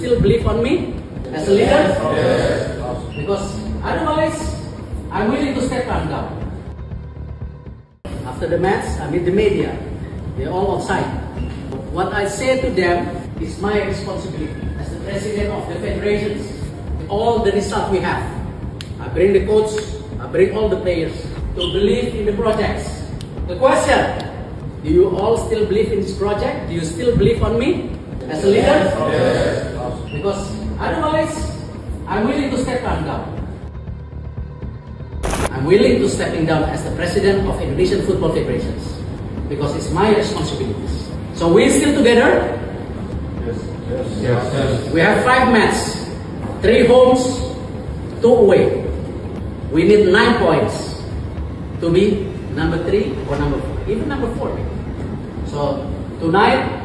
still believe on me as a leader? Yes. Because otherwise, I'm willing to step down. After the match, I meet the media. They're all outside. What I say to them is my responsibility as the president of the federations. All the result we have, I bring the coach, I bring all the players to believe in the projects. The question, do you all still believe in this project? Do you still believe on me as a leader? Yes. Because otherwise, I'm willing to step down. I'm willing to stepping down as the president of Indonesian Football Federations because it's my responsibilities. So we're still together. Yes. We have 5 matches, 3 homes, 2 away. We need 9 points to be number 3 or number 4, even number 4 maybe. So tonight,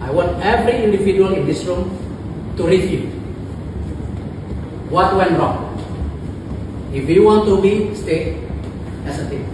I want every individual in this room to review what went wrong. If you want to stay as a team.